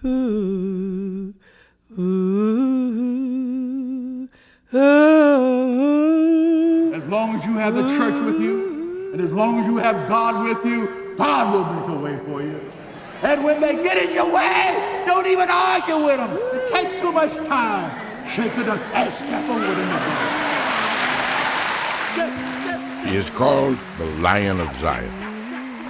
ooh, ooh, ooh. As long as you have the church with you, and as long as you have God with you, God will make a way for you. And when they get in your way, don't even argue with them. It takes too much time. Shake the dust and step over them. He is called the Lion of Zion,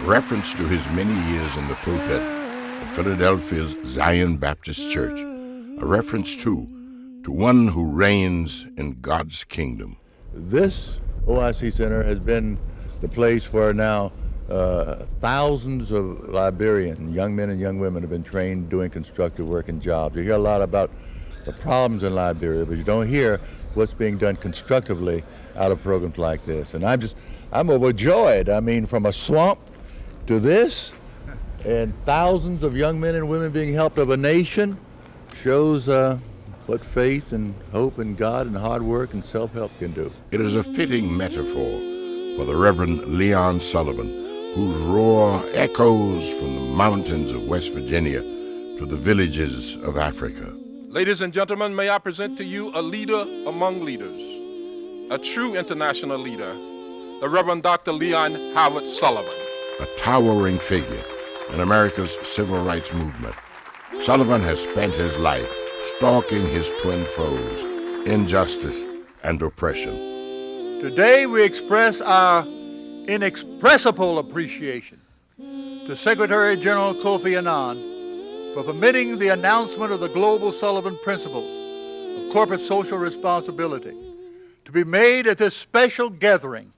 a reference to his many years in the pulpit at Philadelphia's Zion Baptist Church, a reference, too, to one who reigns in God's kingdom. This OIC Center has been the place where now thousands of Liberian young men and young women have been trained doing constructive work and jobs. You hear a lot about the problems in Liberia, but you don't hear what's being done constructively out of programs like this. And I'm overjoyed. I mean, from a swamp to this, and thousands of young men and women being helped of a nation shows what faith and hope in God and hard work and self-help can do. It is a fitting metaphor for the Reverend Leon Sullivan, whose roar echoes from the mountains of West Virginia to the villages of Africa. Ladies and gentlemen, may I present to you a leader among leaders, a true international leader, the Reverend Dr. Leon Howard Sullivan. A towering figure in America's civil rights movement, Sullivan has spent his life stalking his twin foes, injustice and oppression. Today we express our inexpressible appreciation to Secretary General Kofi Annan for permitting the announcement of the global Sullivan Principles of corporate social responsibility to be made at this special gathering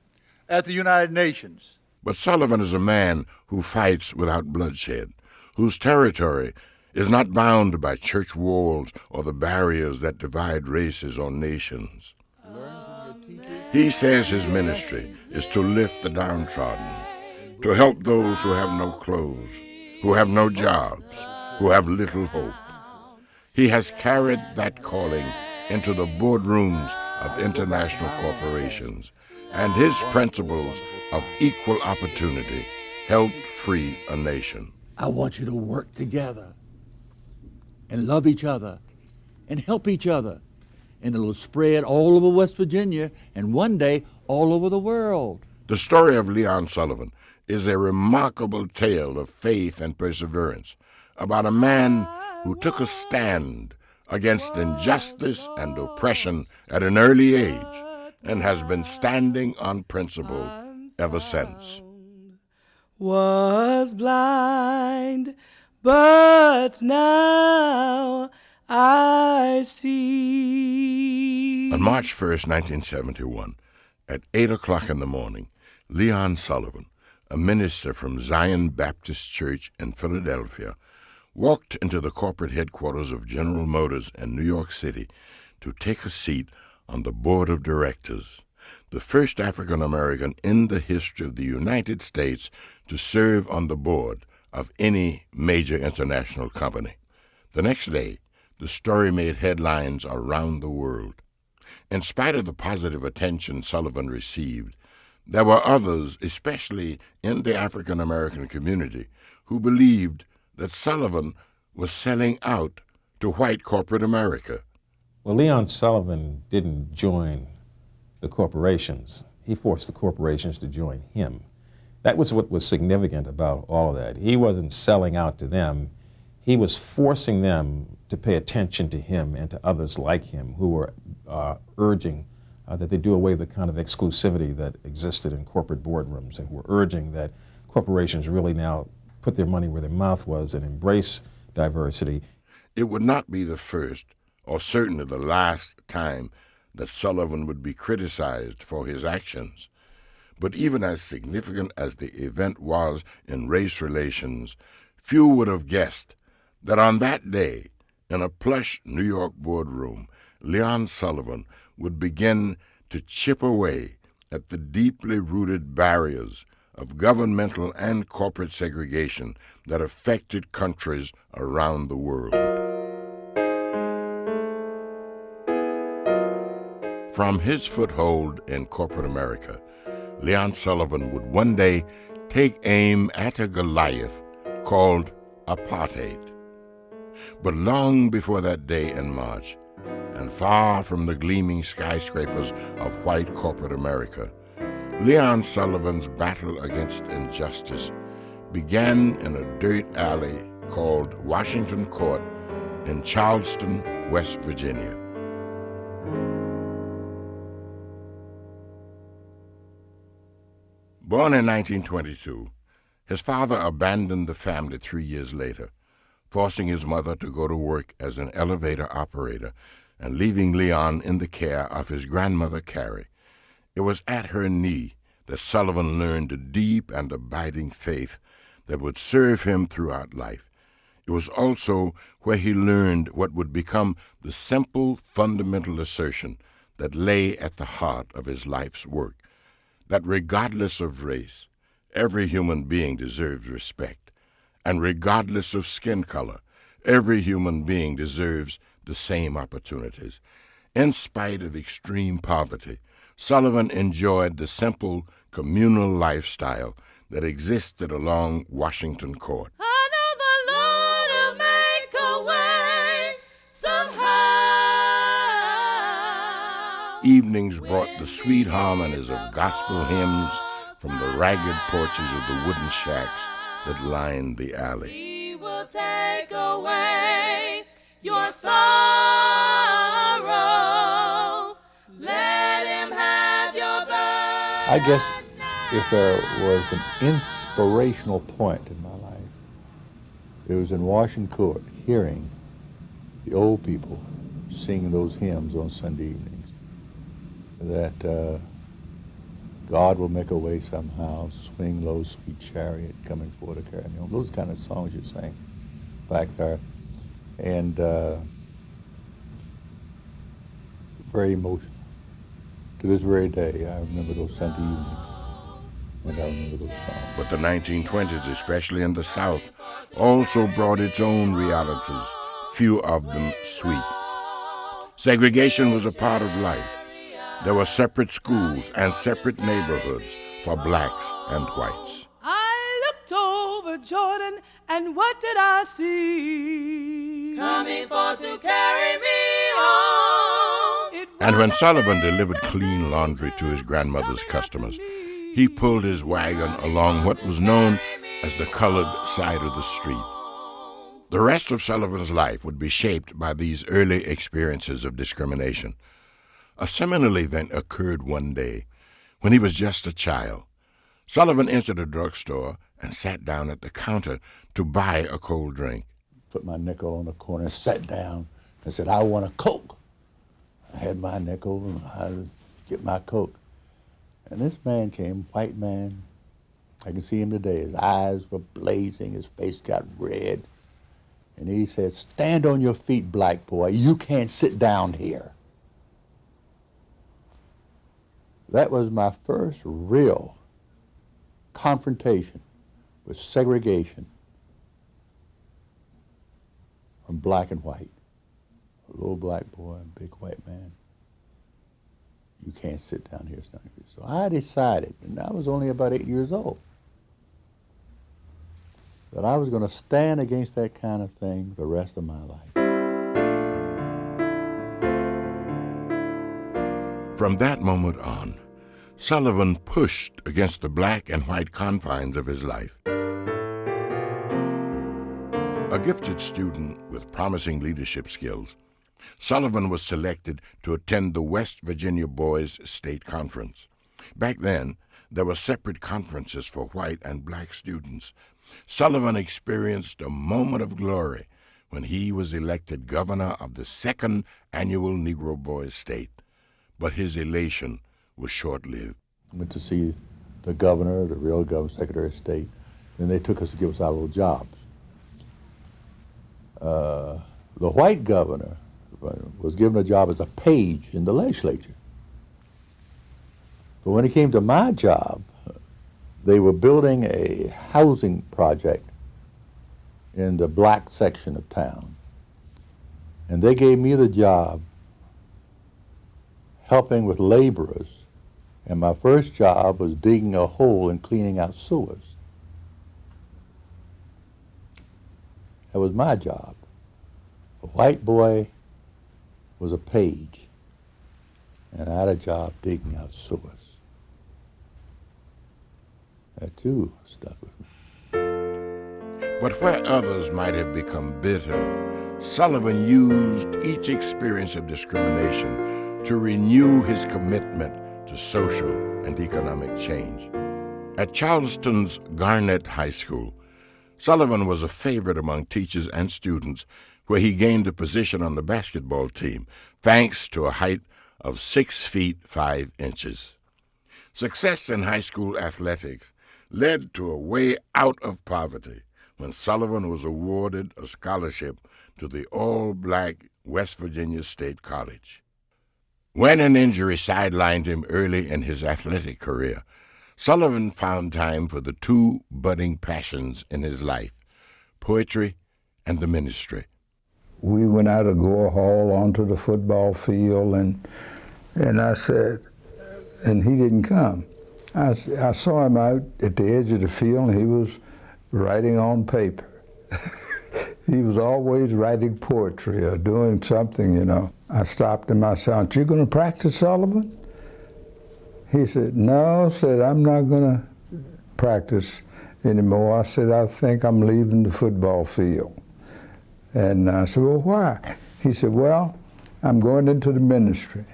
at the United Nations. But Sullivan is a man who fights without bloodshed, whose territory is not bound by church walls or the barriers that divide races or nations. He says his ministry is to lift the downtrodden, to help those who have no clothes, who have no jobs, who have little hope. He has carried that calling into the boardrooms of international corporations, and his principles of equal opportunity helped free a nation. I want you to work together and love each other and help each other, and it'll spread all over West Virginia and one day all over the world. The story of Leon Sullivan is a remarkable tale of faith and perseverance about a man who took a stand against injustice and oppression at an early age and has been standing on principle ever since. Was blind, but now I see. On March 1st, 1971, at 8 o'clock in the morning, Leon Sullivan, a minister from Zion Baptist Church in Philadelphia, walked into the corporate headquarters of General Motors in New York City to take a seat on the board of directors, the first African-American in the history of the United States to serve on the board of any major international company. The next day, the story made headlines around the world. In spite of the positive attention Sullivan received, there were others, especially in the African-American community, who believed that Sullivan was selling out to white corporate America. Well, Leon Sullivan didn't join the corporations. He forced the corporations to join him. That was what was significant about all of that. He wasn't selling out to them. He was forcing them to pay attention to him and to others like him who were urging that they do away with the kind of exclusivity that existed in corporate boardrooms, and were urging that corporations really now put their money where their mouth was and embrace diversity. It would not be the first, or certainly the last, time that Sullivan would be criticized for his actions. But even as significant as the event was in race relations, few would have guessed that on that day, in a plush New York boardroom, Leon Sullivan would begin to chip away at the deeply rooted barriers of governmental and corporate segregation that affected countries around the world. From his foothold in corporate America, Leon Sullivan would one day take aim at a Goliath called apartheid. But long before that day in March, and far from the gleaming skyscrapers of white corporate America, Leon Sullivan's battle against injustice began in a dirt alley called Washington Court in Charleston, West Virginia. Born in 1922, his father abandoned the family 3 years later, forcing his mother to go to work as an elevator operator and leaving Leon in the care of his grandmother, Carrie. It was at her knee that Sullivan learned a deep and abiding faith that would serve him throughout life. It was also where he learned what would become the simple, fundamental assertion that lay at the heart of his life's work, that regardless of race, every human being deserves respect, and regardless of skin color, every human being deserves the same opportunities. In spite of extreme poverty, Sullivan enjoyed the simple, communal lifestyle that existed along Washington Court. I know the Lord will make a way somehow. Evenings brought the sweet harmonies of gospel hymns from the ragged porches of the wooden shacks that lined the alley. He will take away your sorrow. Let him have your burden. I guess if there was an inspirational point in my life, it was in Washington Court, hearing the old people sing those hymns on Sunday evenings, that God will make a way somehow, swing low, sweet chariot coming forward to carry me home. Those kind of songs you sang back there. And very emotional. To this very day, I remember those Sunday evenings, and I remember those songs. But the 1920s, especially in the South, also brought its own realities, few of them sweet. Segregation was a part of life. There were separate schools and separate neighborhoods for blacks and whites. I looked over Jordan, and what did I see? Coming for to carry me home. And when Sullivan delivered clean laundry to his grandmother's customers, he pulled his wagon along what was known as the colored side of the street. The rest of Sullivan's life would be shaped by these early experiences of discrimination. A seminal event occurred one day when he was just a child. Sullivan entered a drugstore and sat down at the counter to buy a cold drink. Put my nickel on the corner and sat down and said, I want a Coke. I had my nickel and I get my Coke. And this man came, white man. I can see him today. His eyes were blazing, his face got red. And he said, stand on your feet, black boy. You can't sit down here. That was my first real confrontation with segregation from black and white. A little black boy and a big white man. You can't sit down here. So I decided, and I was only about 8 years old, that I was going to stand against that kind of thing the rest of my life. From that moment on, Sullivan pushed against the black and white confines of his life. A gifted student with promising leadership skills, Sullivan was selected to attend the West Virginia Boys State Conference. Back then, there were separate conferences for white and black students. Sullivan experienced a moment of glory when he was elected governor of the second annual Negro Boys State. But his elation was short-lived. I went to see the governor, the real governor, Secretary of State, and they took us to give us our little jobs. The white governor was given a job as a page in the legislature. But when it came to my job, they were building a housing project in the black section of town. And they gave me the job helping with laborers. And my first job was digging a hole and cleaning out sewers. That was my job. A white boy was a page, and I had a job digging out sewers. That too stuck with me. But where others might have become bitter, Sullivan used each experience of discrimination to renew his commitment to social and economic change. At Charleston's Garnett High School, Sullivan was a favorite among teachers and students, where he gained a position on the basketball team, thanks to a height of 6 feet 5 inches. Success in high school athletics led to a way out of poverty when Sullivan was awarded a scholarship to the all-black West Virginia State College. When an injury sidelined him early in his athletic career, Sullivan found time for the two budding passions in his life, poetry and the ministry. We went out of Gore Hall onto the football field, and I said, and he didn't come. I saw him out at the edge of the field, and he was writing on paper. He was always writing poetry or doing something, you know. I stopped him. I said, "Aren't you going to practice, Sullivan?" He said, "No," said, "I'm not going to practice anymore." I said, "I think I'm leaving the football field." And I said, "Well, why?" He said, "Well, I'm going into the ministry."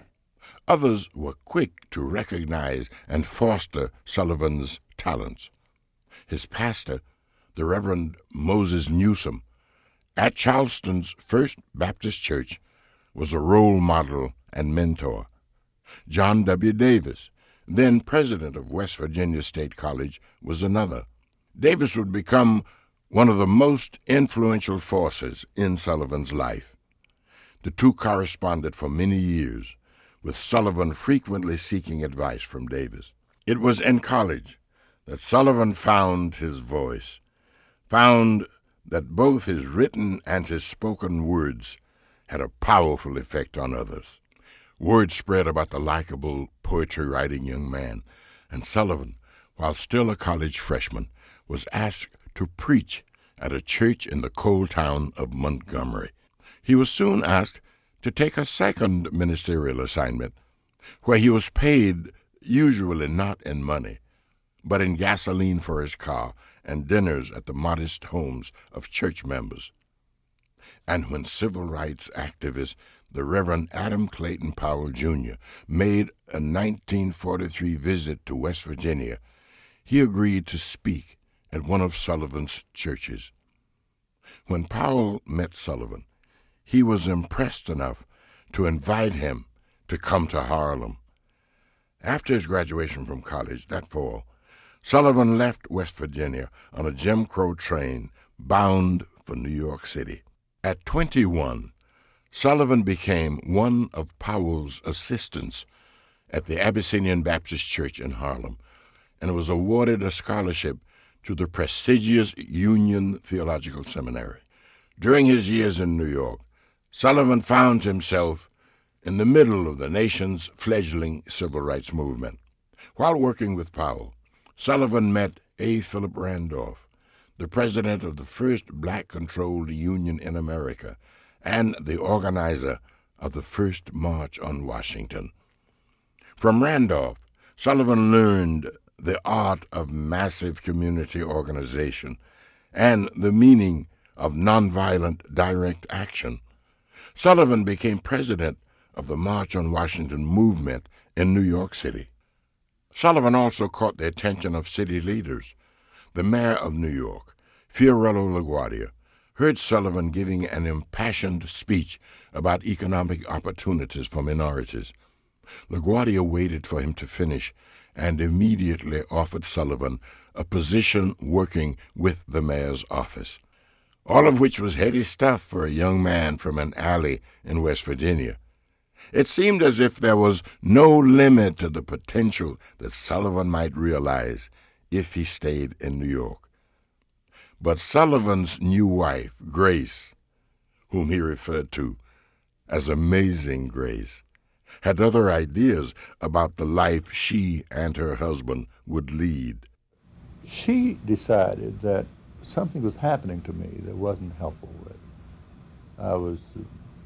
Others were quick to recognize and foster Sullivan's talents. His pastor, the Reverend Moses Newsom, at Charleston's First Baptist Church, was a role model and mentor. John W. Davis, then president of West Virginia State College, was another. Davis would become one of the most influential forces in Sullivan's life. The two corresponded for many years, with Sullivan frequently seeking advice from Davis. It was in college that Sullivan found his voice, found that both his written and his spoken words had a powerful effect on others. Word spread about the likable, poetry-writing young man, and Sullivan, while still a college freshman, was asked to preach at a church in the coal town of Montgomery. He was soon asked to take a second ministerial assignment, where he was paid, usually not in money, but in gasoline for his car and dinners at the modest homes of church members. And when civil rights activist the Reverend Adam Clayton Powell, Jr., made a 1943 visit to West Virginia, he agreed to speak at one of Sullivan's churches. When Powell met Sullivan, he was impressed enough to invite him to come to Harlem. After his graduation from college that fall, Sullivan left West Virginia on a Jim Crow train bound for New York City. At 21, Sullivan became one of Powell's assistants at the Abyssinian Baptist Church in Harlem and was awarded a scholarship to the prestigious Union Theological Seminary. During his years in New York, Sullivan found himself in the middle of the nation's fledgling civil rights movement. While working with Powell, Sullivan met A. Philip Randolph, the president of the first black-controlled union in America and the organizer of the first March on Washington. From Randolph, Sullivan learned the art of massive community organization and the meaning of nonviolent direct action. Sullivan became president of the March on Washington movement in New York City. Sullivan also caught the attention of city leaders. The mayor of New York, Fiorello LaGuardia, heard Sullivan giving an impassioned speech about economic opportunities for minorities. LaGuardia waited for him to finish and immediately offered Sullivan a position working with the mayor's office, all of which was heady stuff for a young man from an alley in West Virginia. It seemed as if there was no limit to the potential that Sullivan might realize if he stayed in New York. But Sullivan's new wife, Grace, whom he referred to as Amazing Grace, had other ideas about the life she and her husband would lead. She decided that something was happening to me that wasn't helpful with. I was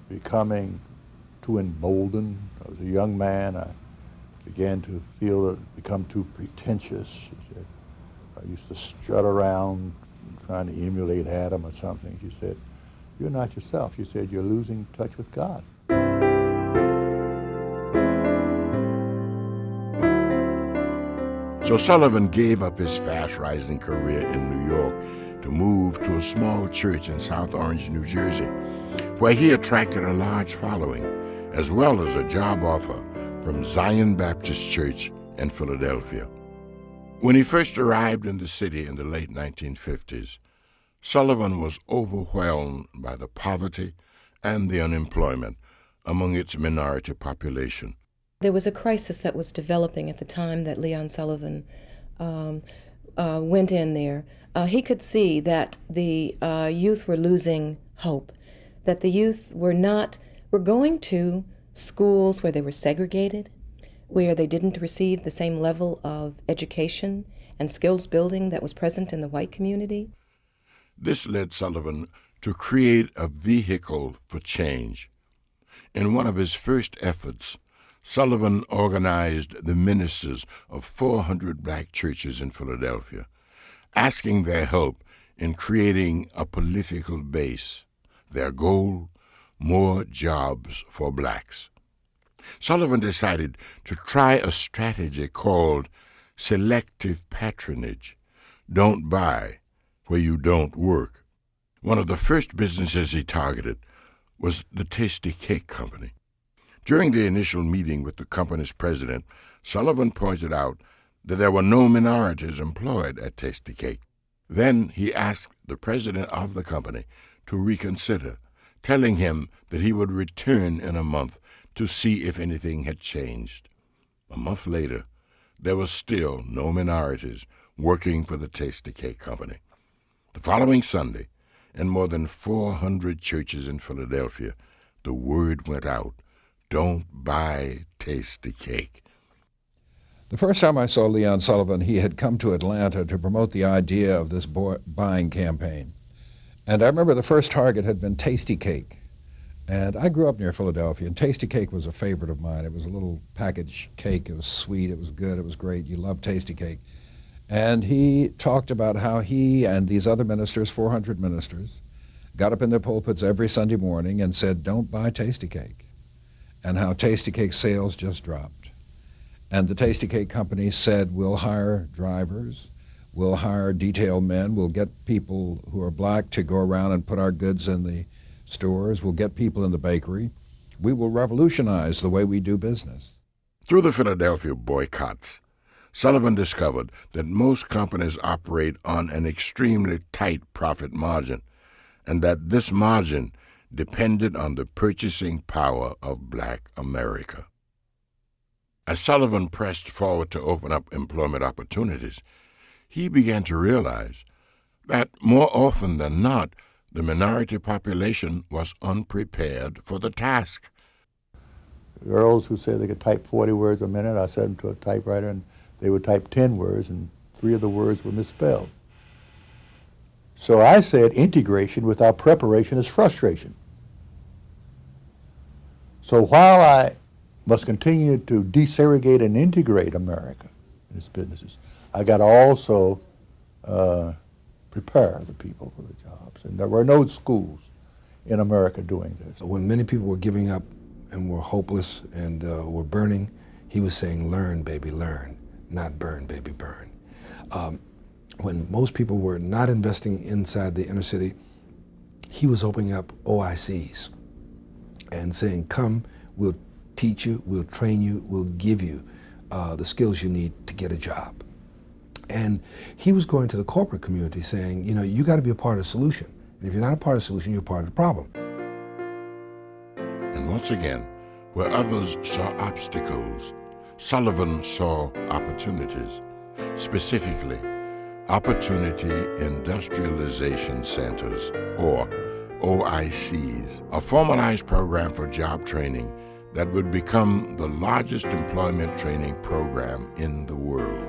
becoming too emboldened. I was a young man. I began to feel it become too pretentious. She said, I used to strut around trying to emulate Adam or something. She said, you're not yourself. She said, you're losing touch with God. So Sullivan gave up his fast-rising career in New York to move to a small church in South Orange, New Jersey, where he attracted a large following, as well as a job offer from Zion Baptist Church in Philadelphia. When he first arrived in the city in the late 1950s, Sullivan was overwhelmed by the poverty and the unemployment among its minority population. There was a crisis that was developing at the time that Leon Sullivan went in there. He could see that the youth were losing hope, that the youth were going to schools where they were segregated, where they didn't receive the same level of education and skills building that was present in the white community. This led Sullivan to create a vehicle for change. In one of his first efforts, Sullivan organized the ministers of 400 black churches in Philadelphia, asking their help in creating a political base. Their goal, more jobs for blacks. Sullivan decided to try a strategy called selective patronage. Don't buy where you don't work. One of the first businesses he targeted was the Tasty Cake Company. During the initial meeting with the company's president, Sullivan pointed out that there were no minorities employed at Tasty Cake. Then he asked the president of the company to reconsider, telling him that he would return in a month to see if anything had changed. A month later, there were still no minorities working for the Tasty Cake Company. The following Sunday, in more than 400 churches in Philadelphia, the word went out, don't buy Tasty Cake. The first time I saw Leon Sullivan, he had come to Atlanta to promote the idea of this buying campaign. And I remember the first target had been Tasty Cake. And I grew up near Philadelphia, and Tasty Cake was a favorite of mine. It was a little packaged cake. It was sweet. It was good. It was great. You loved Tasty Cake. And he talked about how he and these other ministers, 400 ministers, got up in their pulpits every Sunday morning and said, don't buy Tasty Cake, and how Tasty Cake sales just dropped. And the Tasty Cake Company said, we'll hire drivers, we'll hire detail men, we'll get people who are black to go around and put our goods in the stores, we'll get people in the bakery. We will revolutionize the way we do business. Through the Philadelphia boycotts, Sullivan discovered that most companies operate on an extremely tight profit margin, and that this margin depended on the purchasing power of black America. As Sullivan pressed forward to open up employment opportunities, he began to realize that more often than not, the minority population was unprepared for the task. Girls who said they could type 40 words a minute, I set them to a typewriter and they would type 10 words and 3 of the words were misspelled. So I said integration without preparation is frustration. So while I must continue to desegregate and integrate America in its businesses, I got to also prepare the people for the jobs. And there were no schools in America doing this. When many people were giving up and were hopeless and were burning, he was saying, learn, baby, learn, not burn, baby, burn. When most people were not investing inside the inner city, he was opening up OICs and saying, come, we'll teach you, we'll train you, we'll give you the skills you need to get a job. And he was going to the corporate community saying, you know, you got to be a part of the solution. And if you're not a part of the solution, you're part of the problem. And once again, where others saw obstacles, Sullivan saw opportunities, specifically Opportunity Industrialization Centers, or OICs, a formalized program for job training that would become the largest employment training program in the world.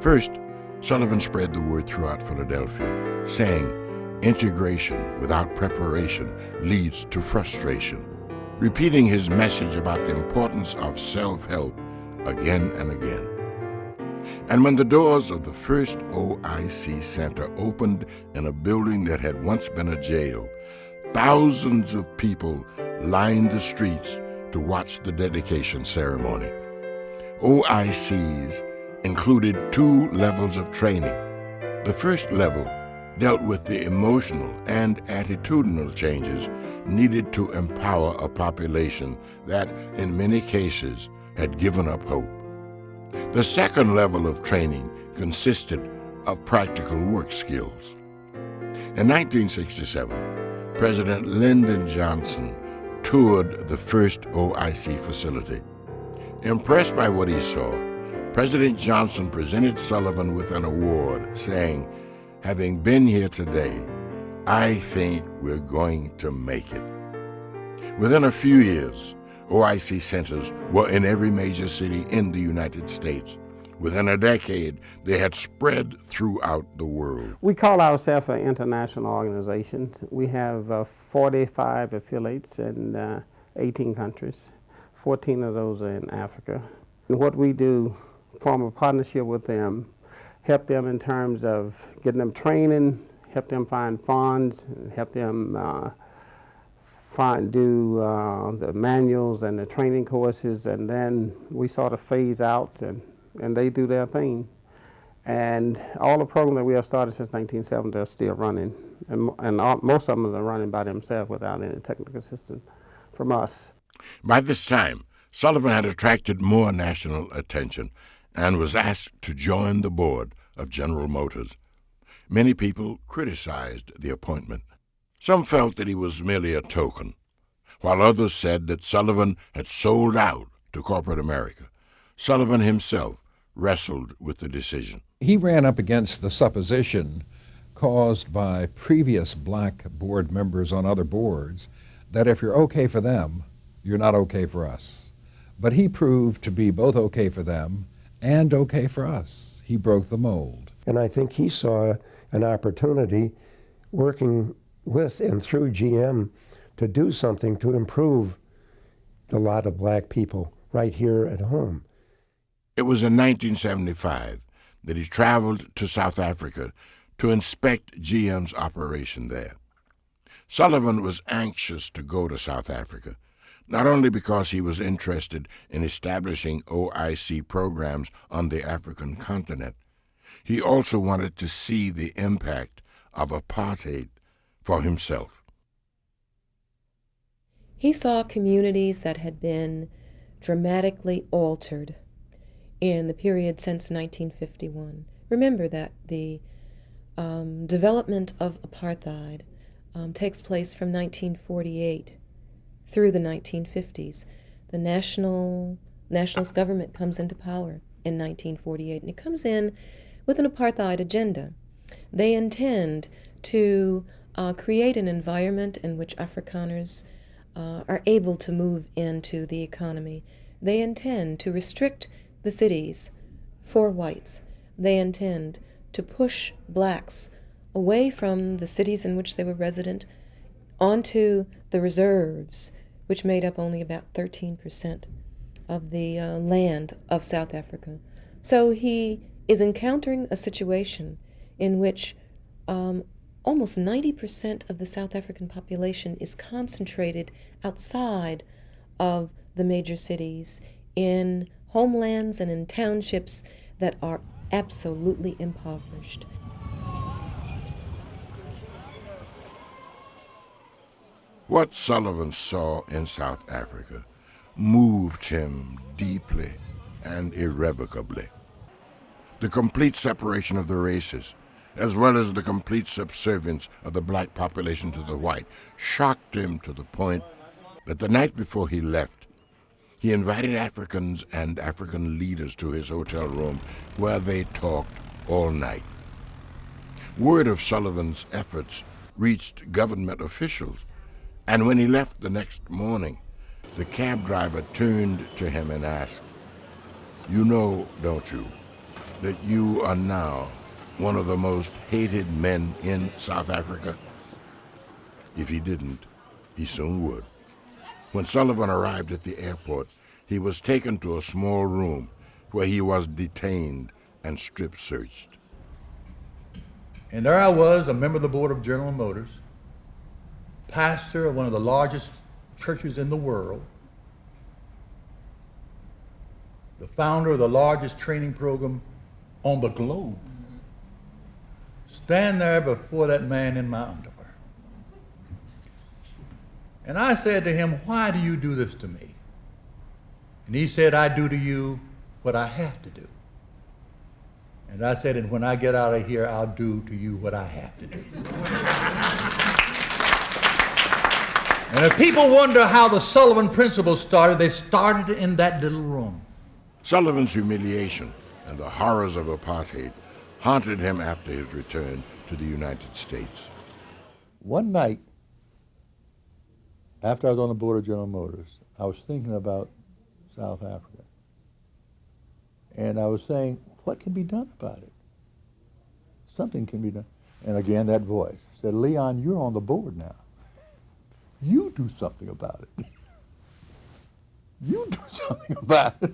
First, Sullivan spread the word throughout Philadelphia, saying, Integration without preparation leads to frustration, repeating his message about the importance of self-help again and again. And when the doors of the first OIC Center opened in a building that had once been a jail, thousands of people lined the streets to watch the dedication ceremony. OICs included 2 levels of training. The first level dealt with the emotional and attitudinal changes needed to empower a population that, in many cases, had given up hope. The second level of training consisted of practical work skills. In 1967, President Lyndon Johnson toured the first OIC facility. Impressed by what he saw, President Johnson presented Sullivan with an award, saying, "Having been here today, I think we're going to make it." Within a few years, OIC centers were in every major city in the United States. Within a decade, they had spread throughout the world. We call ourselves an international organization. We have 45 affiliates in 18 countries. 14 of those are in Africa. And what we do, form a partnership with them, help them in terms of getting them training, help them find funds, and help them do the manuals and the training courses, and then we sort of phase out and they do their thing. And all the programs that we have started since 1970 are still running, and most of them are running by themselves without any technical assistance from us. By this time, Sullivan had attracted more national attention and was asked to join the board of General Motors. Many people criticized the appointment. Some felt that he was merely a token, while others said that Sullivan had sold out to corporate America. Sullivan himself wrestled with the decision. He ran up against the supposition caused by previous black board members on other boards that if you're okay for them, you're not okay for us. But he proved to be both okay for them and okay for us. He broke the mold. And I think he saw an opportunity working with and through GM to do something to improve the lot of black people right here at home. It was in 1975 that he traveled to South Africa to inspect GM's operation there. Sullivan was anxious to go to South Africa, not only because he was interested in establishing OIC programs on the African continent, he also wanted to see the impact of apartheid for himself. He saw communities that had been dramatically altered in the period since 1951. Remember that the development of apartheid takes place from 1948 through the 1950s. The nationalist government comes into power in 1948, and it comes in with an apartheid agenda. They intend to create an environment in which Afrikaners are able to move into the economy. They intend to restrict the cities for whites. They intend to push blacks away from the cities in which they were resident onto the reserves, which made up only about 13% of the land of South Africa. So he is encountering a situation in which almost 90% of the South African population is concentrated outside of the major cities, in homelands and in townships that are absolutely impoverished. What Sullivan saw in South Africa moved him deeply and irrevocably. The complete separation of the races, as well as the complete subservience of the black population to the white, shocked him to the point that the night before he left, he invited Africans and African leaders to his hotel room where they talked all night. Word of Sullivan's efforts reached government officials, and when he left the next morning, the cab driver turned to him and asked, "You know, don't you, that you are now one of the most hated men in South Africa?" If he didn't, he soon would. When Sullivan arrived at the airport, he was taken to a small room where he was detained and strip-searched. And there I was, a member of the board of General Motors, pastor of one of the largest churches in the world, the founder of the largest training program on the globe, stand there before that man in my underwear. And I said to him, "Why do you do this to me?" And he said, "I do to you what I have to do." And I said, "And when I get out of here, I'll do to you what I have to do." And if people wonder how the Sullivan Principles started, they started in that little room. Sullivan's humiliation and the horrors of apartheid haunted him after his return to the United States. One night, after I was on the board of General Motors, I was thinking about South Africa. And I was saying, what can be done about it? Something can be done. And again, that voice said, "Leon, you're on the board now. You do something about it. You do something about it."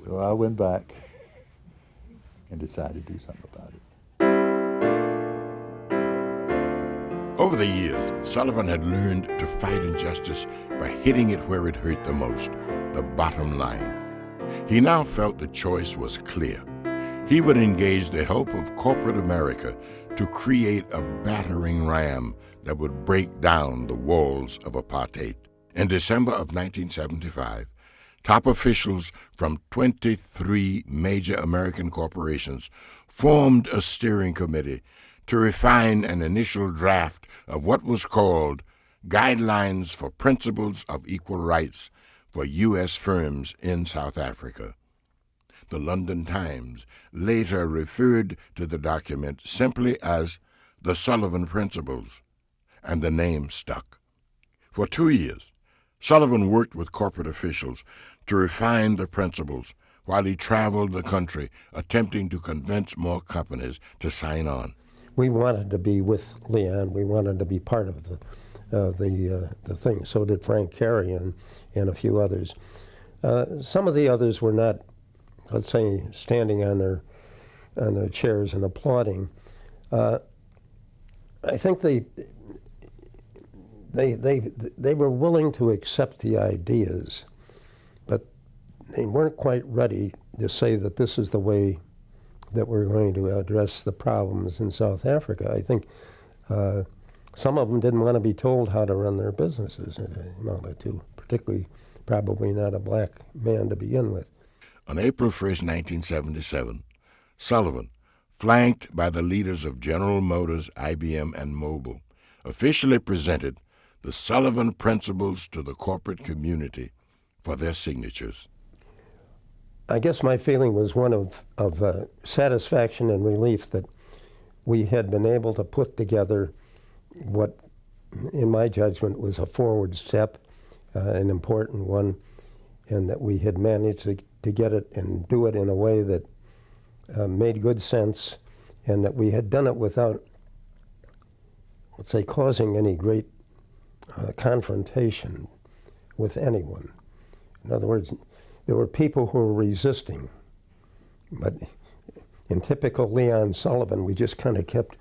So I went back and decided to do something about it. Over the years, Sullivan had learned to fight injustice by hitting it where it hurt the most, the bottom line. He now felt the choice was clear. He would engage the help of corporate America to create a battering ram that would break down the walls of apartheid. In December of 1975, top officials from 23 major American corporations formed a steering committee to refine an initial draft of what was called Guidelines for Principles of Equal Rights for U.S. Firms in South Africa. The London Times later referred to the document simply as the Sullivan Principles, and the name stuck. For 2 years, Sullivan worked with corporate officials to refine the principles while he traveled the country attempting to convince more companies to sign on. We wanted to be with Leon. We wanted to be part of the thing. So did Frank Carey and a few others. Some of the others were not, let's say, standing on their chairs and applauding. I think they were willing to accept the ideas, but they weren't quite ready to say that this is the way that we're going to address the problems in South Africa. I think some of them didn't want to be told how to run their businesses, particularly probably not a black man to begin with. On April 1st, 1977, Sullivan, flanked by the leaders of General Motors, IBM, and Mobil, officially presented the Sullivan Principles to the corporate community for their signatures. I guess my feeling was one of satisfaction and relief that we had been able to put together what, in my judgment, was a forward step, an important one, and that we had managed to get it and do it in a way that made good sense, and that we had done it without, let's say, causing any great confrontation with anyone. In other words, there were people who were resisting, but in typical Leon Sullivan, we just kind of kept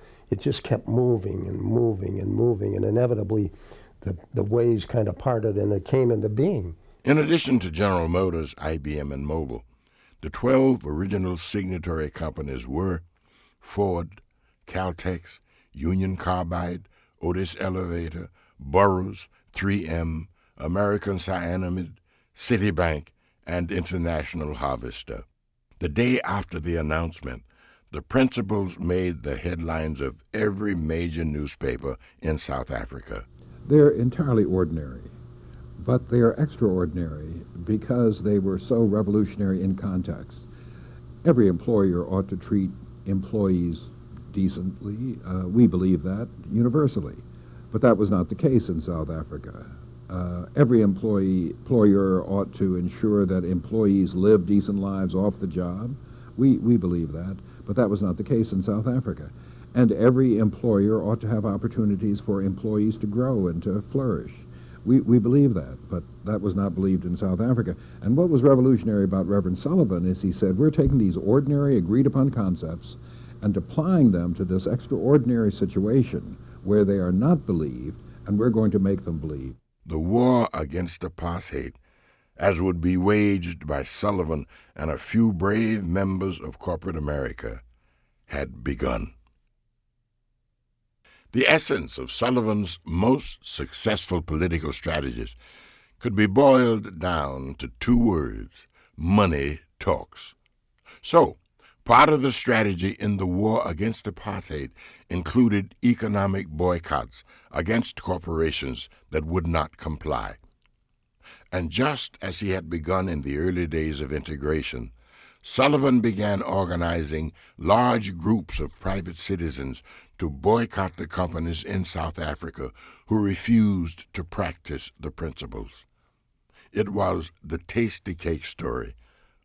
moving and moving and moving, and inevitably the waves kind of parted and it came into being. In addition to General Motors, IBM, and Mobil, the 12 original signatory companies were Ford, Caltex, Union Carbide, Otis Elevator, Burroughs, 3M, American Cyanamid, Citibank, and International Harvester. The day after the announcement, the principles made the headlines of every major newspaper in South Africa. They're entirely ordinary, but they are extraordinary because they were so revolutionary in context. Every employer ought to treat employees decently. We believe that universally, but that was not the case in South Africa. Every employer ought to ensure that employees live decent lives off the job, We believe that, but that was not the case in South Africa. And every employer ought to have opportunities for employees to grow and to flourish. We believe that, but that was not believed in South Africa. And what was revolutionary about Reverend Sullivan is he said, we're taking these ordinary, agreed-upon concepts and applying them to this extraordinary situation where they are not believed, and we're going to make them believe. The war against apartheid, as would be waged by Sullivan and a few brave members of corporate America, had begun. The essence of Sullivan's most successful political strategies could be boiled down to two words: money talks. So, part of the strategy in the war against apartheid included economic boycotts against corporations that would not comply. And just as he had begun in the early days of integration, Sullivan began organizing large groups of private citizens to boycott the companies in South Africa who refused to practice the principles. It was the tasty cake story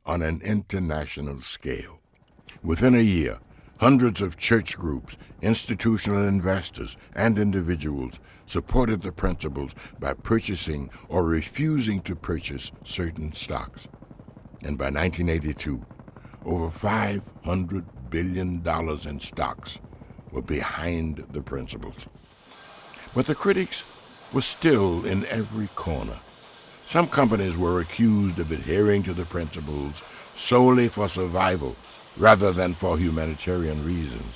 on an international scale. Within a year, hundreds of church groups, institutional investors, and individuals supported the principles by purchasing or refusing to purchase certain stocks. And by 1982, over $500 billion in stocks were behind the principles. But the critics were still in every corner. Some companies were accused of adhering to the principles solely for survival rather than for humanitarian reasons.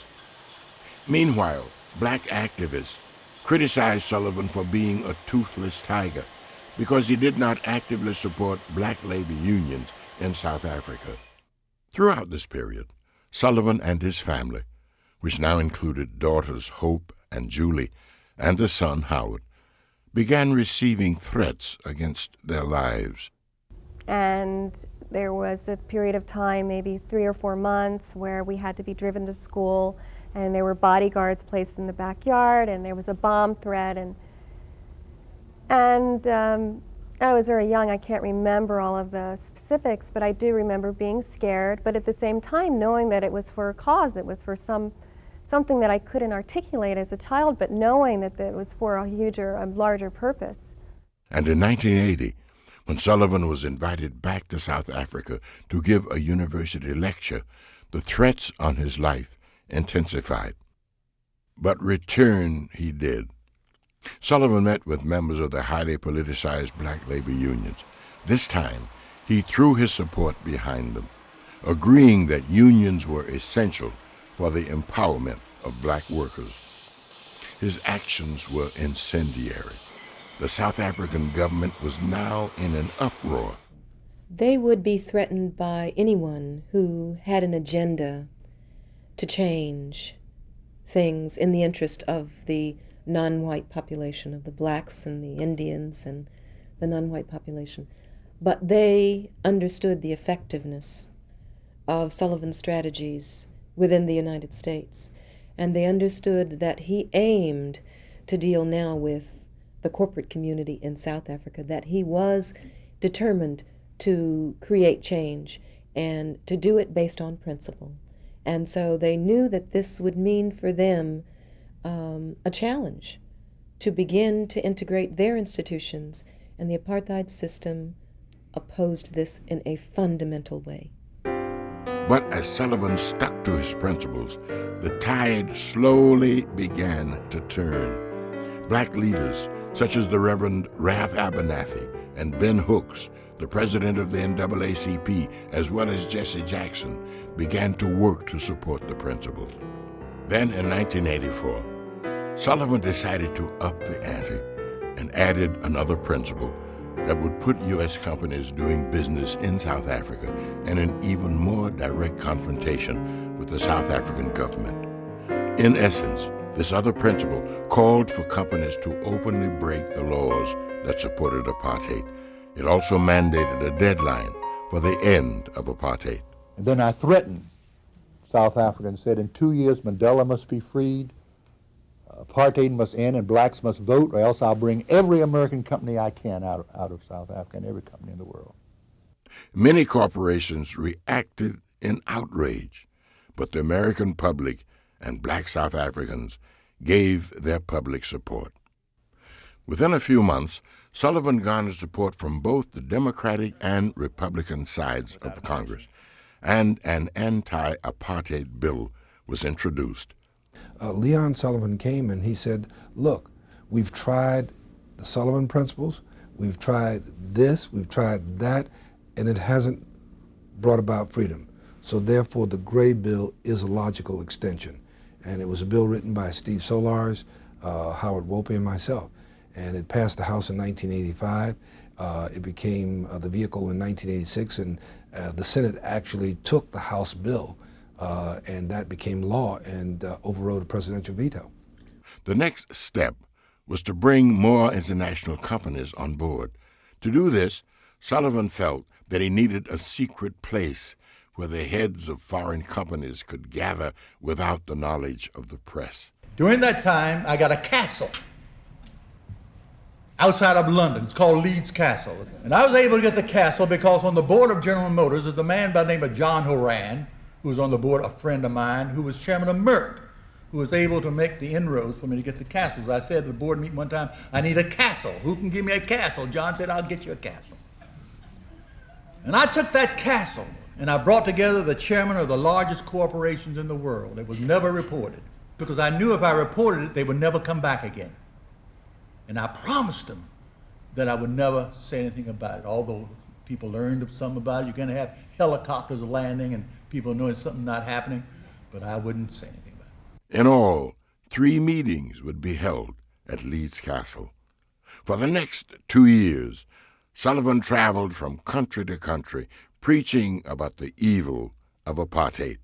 Meanwhile, black activists criticized Sullivan for being a toothless tiger because he did not actively support black labor unions in South Africa. Throughout this period, Sullivan and his family, which now included daughters Hope and Julie and the son Howard, began receiving threats against their lives. And there was a period of time, maybe 3 or 4 months, where we had to be driven to school, and there were bodyguards placed in the backyard, and there was a bomb threat, and I was very young. I can't remember all of the specifics, but I do remember being scared, but at the same time knowing that it was for a cause, it was for something that I couldn't articulate as a child, but knowing that it was for a larger purpose. And in 1980, when Sullivan was invited back to South Africa to give a university lecture, the threats on his life intensified. But return he did. Sullivan met with members of the highly politicized black labor unions. This time, he threw his support behind them, agreeing that unions were essential for the empowerment of black workers. His actions were incendiary. The South African government was now in an uproar. They would be threatened by anyone who had an agenda to change things in the interest of the non-white population, of the blacks and the Indians and the non-white population. But they understood the effectiveness of Sullivan's strategies within the United States, and they understood that he aimed to deal now with the corporate community in South Africa, that he was determined to create change and to do it based on principle. And so they knew that this would mean for them a challenge to begin to integrate their institutions, and the apartheid system opposed this in a fundamental way. But as Sullivan stuck to his principles, the tide slowly began to turn. Black leaders, such as the Reverend Ralph Abernathy and Ben Hooks, the president of the NAACP, as well as Jesse Jackson, began to work to support the principles. Then in 1984, Sullivan decided to up the ante and added another principle that would put U.S. companies doing business in South Africa in an even more direct confrontation with the South African government. In essence, this other principle called for companies to openly break the laws that supported apartheid. It also mandated a deadline for the end of apartheid. And then I threatened South Africa and said, in 2 years, Mandela must be freed, apartheid must end, and blacks must vote, or else I'll bring every American company I can out of South Africa, and every company in the world. Many corporations reacted in outrage, but the American public and black South Africans gave their public support. Within a few months, Sullivan garnered support from both the Democratic and Republican sides of Congress, and an anti-apartheid bill was introduced. Leon Sullivan came and he said, look, we've tried the Sullivan Principles, we've tried this, we've tried that, and it hasn't brought about freedom. So therefore the Gray Bill is a logical extension. And it was a bill written by Steve Solars, Howard Wolpe, and myself. And it passed the House in 1985. It became the vehicle in 1986, and the Senate actually took the House bill, and that became law and overrode a presidential veto. The next step was to bring more international companies on board. To do this, Sullivan felt that he needed a secret place where the heads of foreign companies could gather without the knowledge of the press. During that time, I got a castle outside of London. It's called Leeds Castle. And I was able to get the castle because on the board of General Motors is a man by the name of John Horan, who was on the board, a friend of mine, who was chairman of Merck, who was able to make the inroads for me to get the castles. I said at the board meeting one time, I need a castle. Who can give me a castle? John said, I'll get you a castle. And I took that castle and I brought together the chairman of the largest corporations in the world. It was never reported because I knew if I reported it, they would never come back again. And I promised them that I would never say anything about it. Although people learned something about it, you're going to have helicopters landing and people knowing something not happening, but I wouldn't say anything about it. In all, 3 meetings would be held at Leeds Castle. For the next 2 years, Sullivan traveled from country to country, preaching about the evil of apartheid.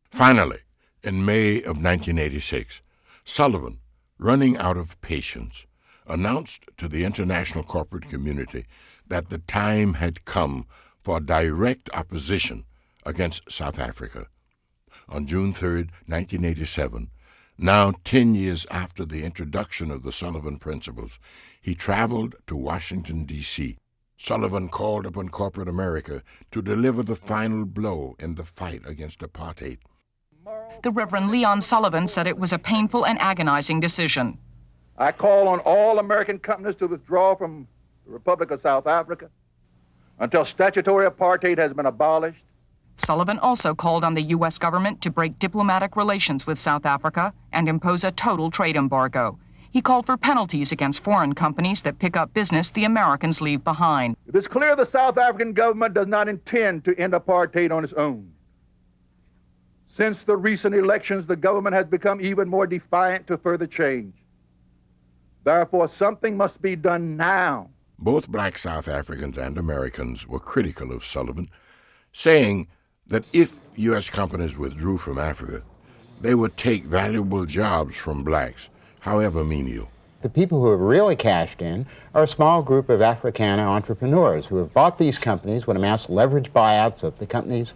Finally, in May of 1986, Sullivan, running out of patience, announced to the international corporate community that the time had come for direct opposition against South Africa. On June 3, 1987, now 10 years after the introduction of the Sullivan Principles, he traveled to Washington, D.C. Sullivan called upon corporate America to deliver the final blow in the fight against apartheid. The Reverend Leon Sullivan said it was a painful and agonizing decision. I call on all American companies to withdraw from the Republic of South Africa until statutory apartheid has been abolished. Sullivan also called on the U.S. government to break diplomatic relations with South Africa and impose a total trade embargo. He called for penalties against foreign companies that pick up business the Americans leave behind. It is clear the South African government does not intend to end apartheid on its own. Since the recent elections, the government has become even more defiant to further change. Therefore, something must be done now. Both black South Africans and Americans were critical of Sullivan, saying that if U.S. companies withdrew from Africa, they would take valuable jobs from blacks, however menial. The people who have really cashed in are a small group of Africana entrepreneurs who have bought these companies with amassed leverage buyouts of the companies,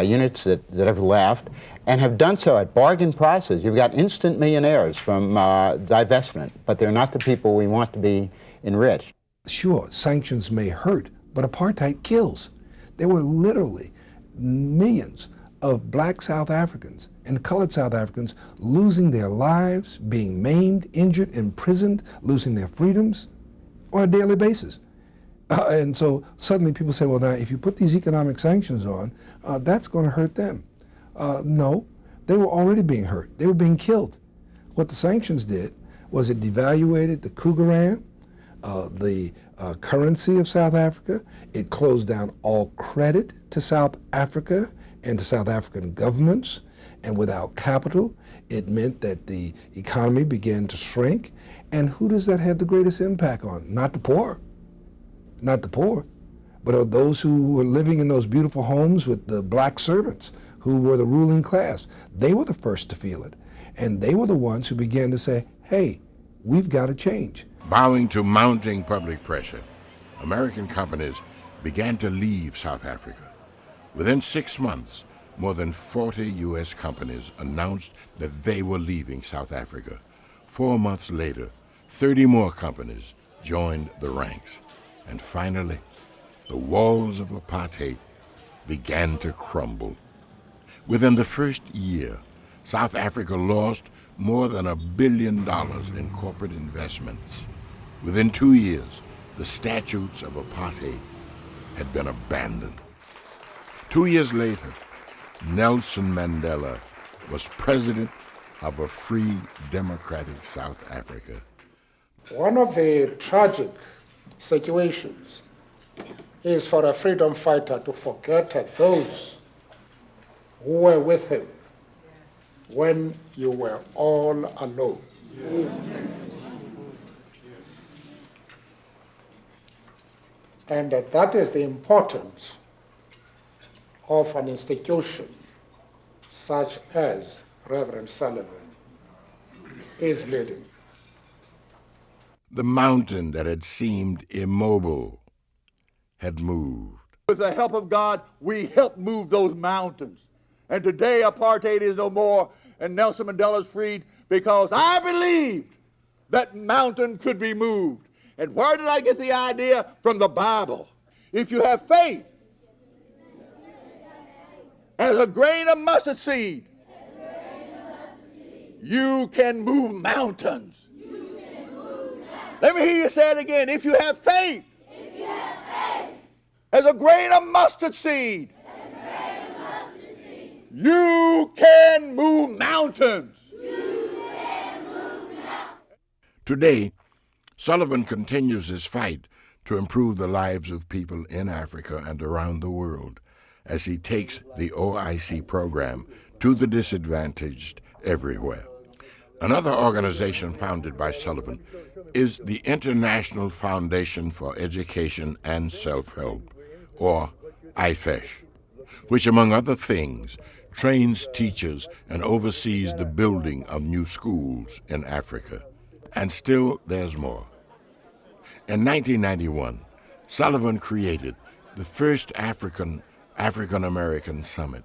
units that have left, and have done so at bargain prices. You've got instant millionaires from divestment, but they're not the people we want to be enriched. Sure, sanctions may hurt, but apartheid kills. There were literally millions of black South Africans and colored South Africans losing their lives, being maimed, injured, imprisoned, losing their freedoms on a daily basis. And so suddenly people say, well, now, if you put these economic sanctions on, that's going to hurt them. No, they were already being hurt. They were being killed. What the sanctions did was it devaluated the Cougaran, the currency of South Africa. It closed down all credit to South Africa and to South African governments. And without capital, it meant that the economy began to shrink. And who does that have the greatest impact on? Not the poor. Not the poor, but those who were living in those beautiful homes with the black servants who were the ruling class. They were the first to feel it. And they were the ones who began to say, hey, we've got to change. Bowing to mounting public pressure, American companies began to leave South Africa. Within 6 months, more than 40 U.S. companies announced that they were leaving South Africa. 4 months later, 30 more companies joined the ranks. And finally, the walls of apartheid began to crumble. Within the first year, South Africa lost more than $1 billion in corporate investments. Within 2 years, the statutes of apartheid had been abandoned. 2 years later, Nelson Mandela was president of a free, democratic South Africa. One of the tragic situations is for a freedom fighter to forget those who were with him when you were all alone. And that is the importance of an institution such as Reverend Sullivan is leading. The mountain that had seemed immobile had moved. With the help of God, we helped move those mountains. And today, apartheid is no more, and Nelson Mandela is freed because I believed that mountain could be moved. And where did I get the idea? From the Bible. If you have faith as a grain of mustard seed, you can move mountains. Let me hear you say it again. If you have faith, as a grain of mustard seed, you can move mountains. Today, Sullivan continues his fight to improve the lives of people in Africa and around the world as he takes the OIC program to the disadvantaged everywhere. Another organization founded by Sullivan is the International Foundation for Education and Self-Help, or IFESH, which, among other things, trains teachers and oversees the building of new schools in Africa. And still, there's more. In 1991, Sullivan created the first African-American Summit,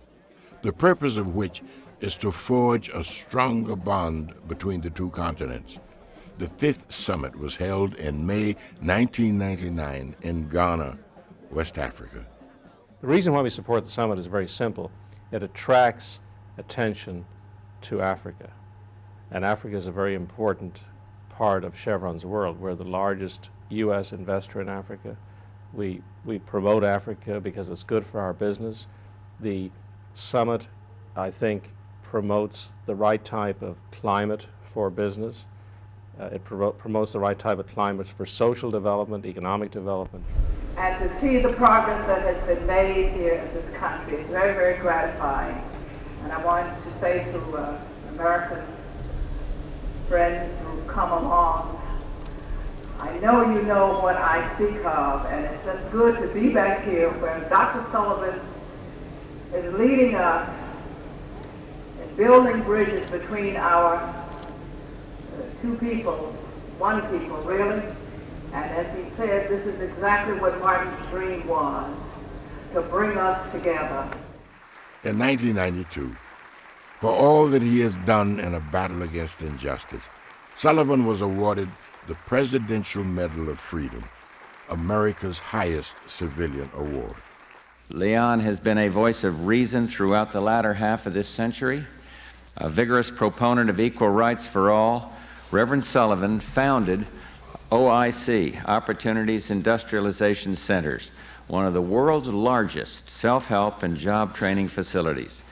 the purpose of which is to forge a stronger bond between the two continents. The fifth summit was held in May 1999 in Ghana, West Africa. The reason why we support the summit is very simple. It attracts attention to Africa. And Africa is a very important part of Chevron's world. We're the largest U.S. investor in Africa. We promote Africa because it's good for our business. The summit, I think, promotes the right type of climate for business. It promotes the right type of climate for social development, economic development. And to see the progress that has been made here in this country is very, very gratifying. And I wanted to say to American friends who come along, I know you know what I speak of, and it's just good to be back here where Dr. Sullivan is leading us in building bridges between our two peoples, one people really. And as he said, this is exactly what Martin's dream was, to bring us together. In 1992, for all that he has done in a battle against injustice, Sullivan was awarded the Presidential Medal of Freedom, America's highest civilian award. Leon has been a voice of reason throughout the latter half of this century. A vigorous proponent of equal rights for all, Reverend Sullivan founded OIC, Opportunities Industrialization Centers, one of the world's largest self-help and job training facilities.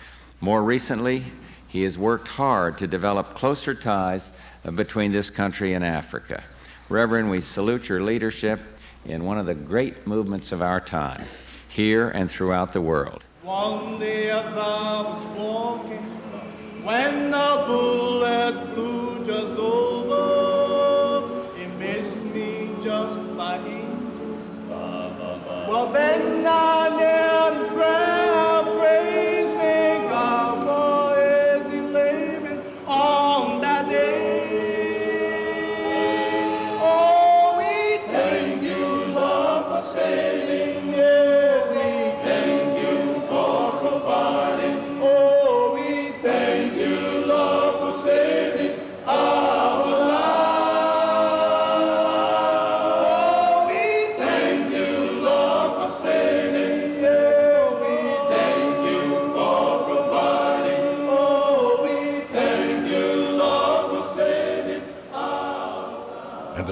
More recently, he has worked hard to develop closer ties between this country and Africa. Reverend, we salute your leadership in one of the great movements of our time, here and throughout the world. One day as I was walking, when a bullet flew just over, it missed me just by inches. Well, then I knelt in prayer, praising God for his deliverance on that day. Oh, we thank you, Lord, for saving. Yes, we thank you for providing. Oh, we thank you, Lord, for saving our lives. Oh, we thank you, Lord, for saving.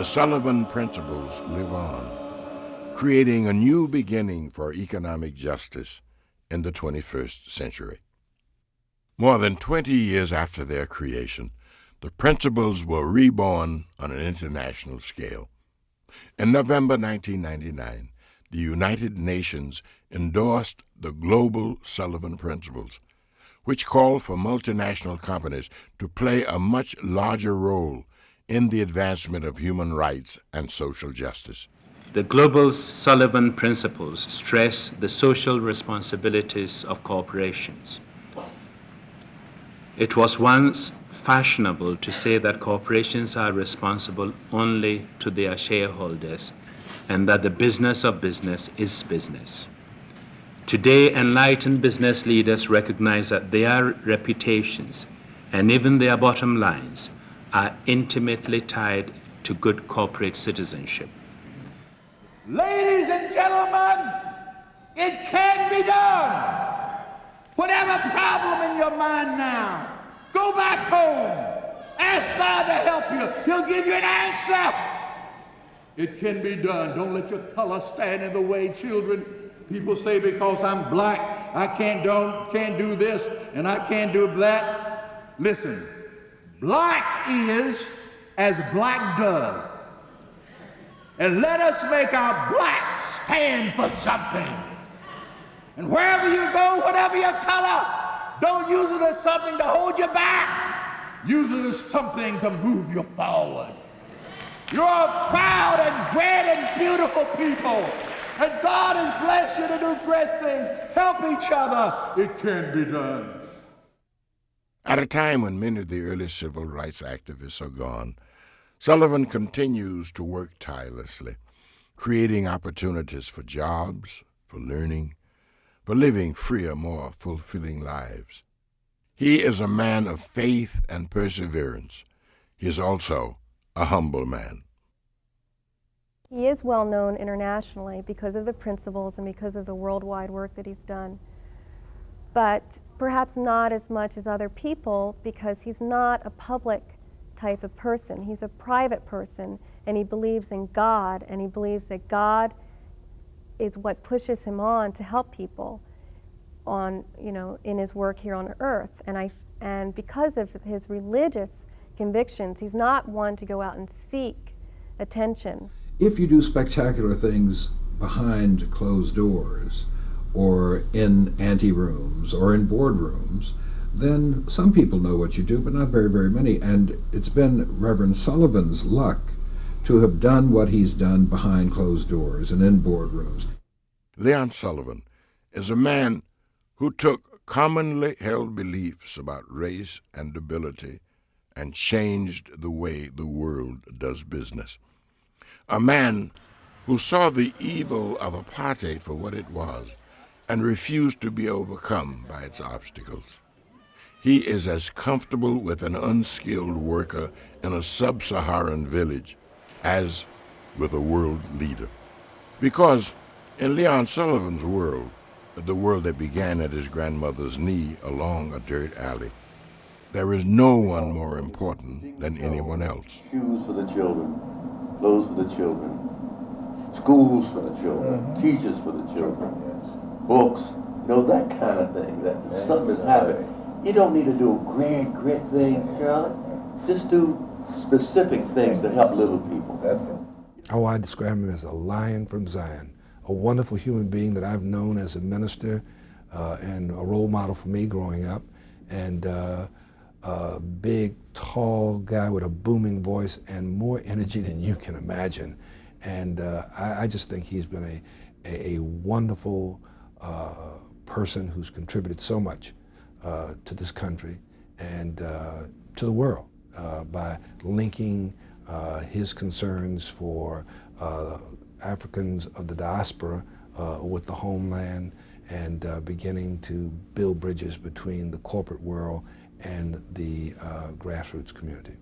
the Sullivan Principles live on, creating a new beginning for economic justice in the 21st century. More than 20 years after their creation, the principles were reborn on an international scale. In November 1999, the United Nations endorsed the Global Sullivan Principles, which called for multinational companies to play a much larger role in the advancement of human rights and social justice. The Global Sullivan Principles stress the social responsibilities of corporations. It was once fashionable to say that corporations are responsible only to their shareholders and that the business of business is business. Today, enlightened business leaders recognize that their reputations and even their bottom lines are intimately tied to good corporate citizenship. Ladies and gentlemen, it can be done. Whatever problem in your mind now, go back home. Ask God to help you. He'll give you an answer. It can be done. Don't let your color stand in the way, children. People say because I'm black, I can't do this and I can't do that. Listen, black is as black does. And let us make our black stand for something. And wherever you go, whatever your color, don't use it as something to hold you back. Use it as something to move you forward. You're a proud and great and beautiful people. And God has blessed you to do great things. Help each other. It can be done. At a time when many of the early civil rights activists are gone, Sullivan continues to work tirelessly, creating opportunities for jobs, for learning, for living freer, more fulfilling lives. He is a man of faith and perseverance. He is also a humble man. He is well known internationally because of the principles and because of the worldwide work that he's done. But perhaps not as much as other people because he's not a public type of person. He's a private person, and he believes in God, and he believes that God is what pushes him on to help people on, in his work here on earth. And because of his religious convictions, he's not one to go out and seek attention. If you do spectacular things behind closed doors, or in anterooms, or in boardrooms, then some people know what you do, but not very, very many. And it's been Reverend Sullivan's luck to have done what he's done behind closed doors and in boardrooms. Leon Sullivan is a man who took commonly held beliefs about race and ability and changed the way the world does business. A man who saw the evil of apartheid for what it was and refused to be overcome by its obstacles. He is as comfortable with an unskilled worker in a sub-Saharan village as with a world leader. Because in Leon Sullivan's world, the world that began at his grandmother's knee along a dirt alley, there is no one more important than anyone else. Shoes for the children, clothes for the children, schools for the children, teachers for the children, books, that kind of thing. That something is happening. You don't need to do great things, Charlie. Just do specific things to help little people. That's it. Oh, I describe him as a lion from Zion, a wonderful human being that I've known as a minister and a role model for me growing up, and a big, tall guy with a booming voice and more energy than you can imagine. And I just think he's been a wonderful person who's contributed so much to this country and to the world by linking his concerns for Africans of the diaspora with the homeland and beginning to build bridges between the corporate world and the grassroots community.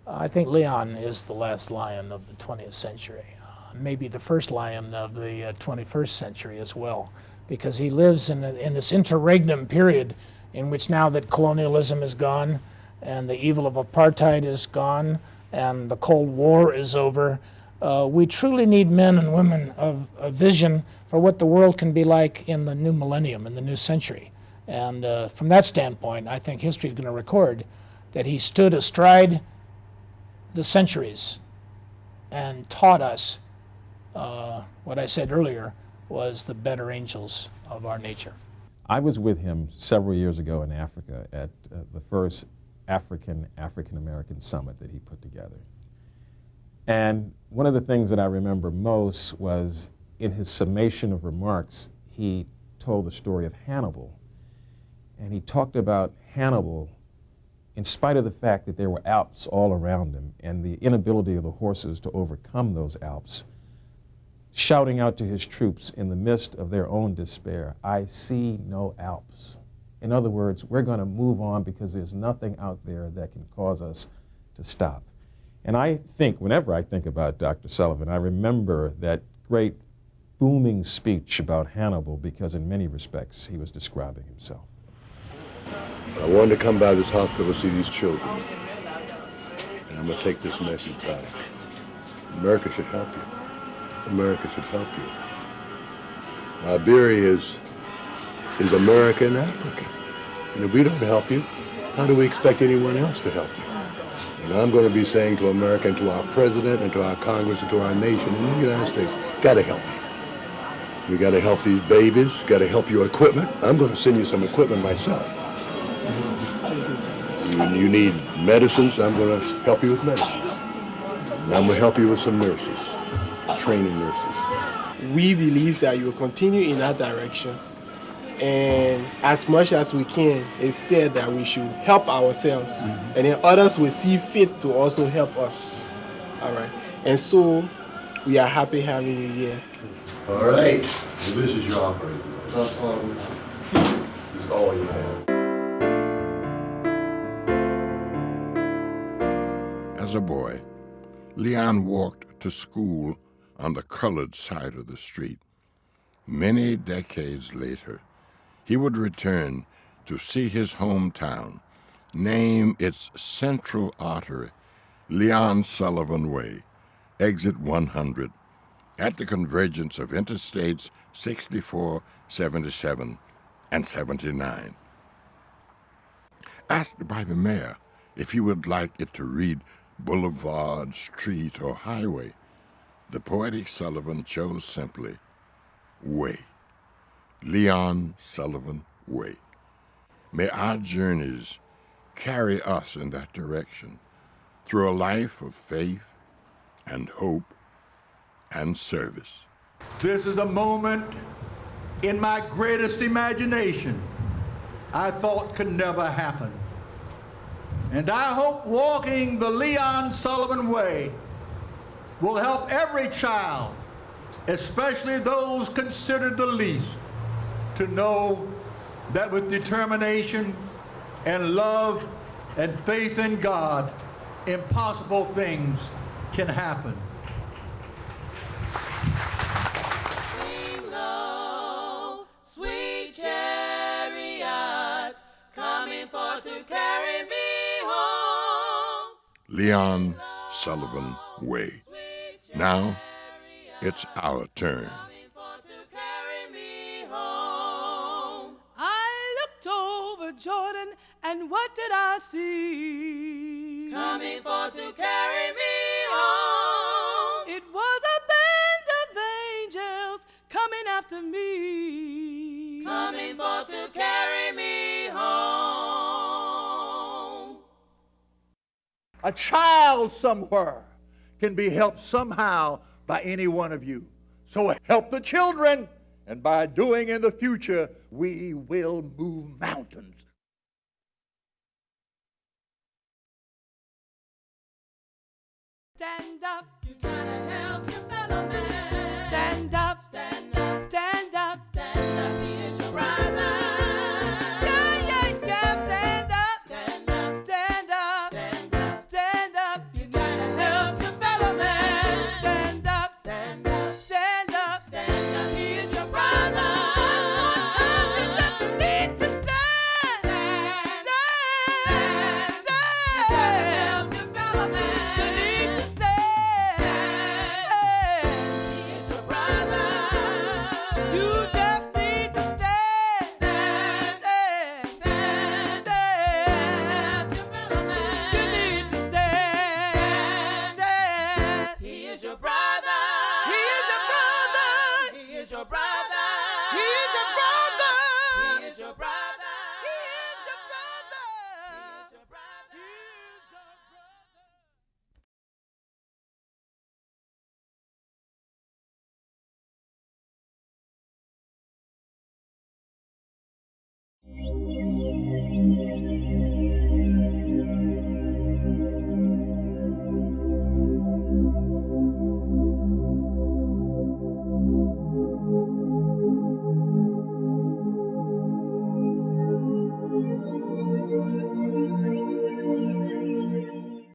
I think Leon is the last lion of the 20th century, maybe the first lion of the 21st century as well, because he lives in this interregnum period in which now that colonialism is gone and the evil of apartheid is gone, and the Cold War is over. We truly need men and women of a vision for what the world can be like in the new millennium, in the new century. And from that standpoint, I think history is going to record that he stood astride the centuries and taught us what I said earlier was the better angels of our nature. I was with him several years ago in Africa at the first African-American summit that he put together. And one of the things that I remember most was in his summation of remarks, he told the story of Hannibal. And he talked about Hannibal in spite of the fact that there were Alps all around him and the inability of the horses to overcome those Alps, shouting out to his troops in the midst of their own despair, "I see no Alps." In other words, we're going to move on because there's nothing out there that can cause us to stop. And I think, whenever I think about Dr. Sullivan, I remember that great booming speech about Hannibal because in many respects he was describing himself. I wanted to come by this hospital to see these children. And I'm going to take this message back. America should help you. America should help you. Liberia is America and Africa. And if we don't help you, how do we expect anyone else to help you? And I'm going to be saying to America and to our president and to our Congress and to our nation in the United States, got to help you. We got to help these babies, got to help your equipment. I'm going to send you some equipment myself. You need medicines, I'm going to help you with medicine. And I'm going to help you with some nurses, training nurses. We believe that you will continue in that direction. And as much as we can, it's said that we should help ourselves. And then others will see fit to also help us. All right. And so we are happy having you here. All right. Well, this is your operating room. That's all we have. This is all you have. As a boy, Leon walked to school on the colored side of the street. Many decades later, he would return to see his hometown name its central artery Leon Sullivan Way, exit 100, at the convergence of Interstates 64, 77, and 79. Asked by the mayor if he would like it to read Boulevard, Street, or Highway, the poetic Sullivan chose simply Way. Leon Sullivan Way. May our journeys carry us in that direction through a life of faith and hope and service. This is a moment in my greatest imagination I thought could never happen. And I hope walking the Leon Sullivan Way will help every child, especially those considered the least, to know that with determination and love and faith in God, impossible things can happen. Sing low, sweet chariot, coming for to carry me home. Leon Sullivan Way. Now it's our turn. I looked over Jordan, and what did I see? Coming for to carry me home. It was a band of angels coming after me. Coming for to carry me home. A child somewhere can be helped somehow by any one of you. So help the children, and by doing in the future, we will move mountains. Stand up, you gotta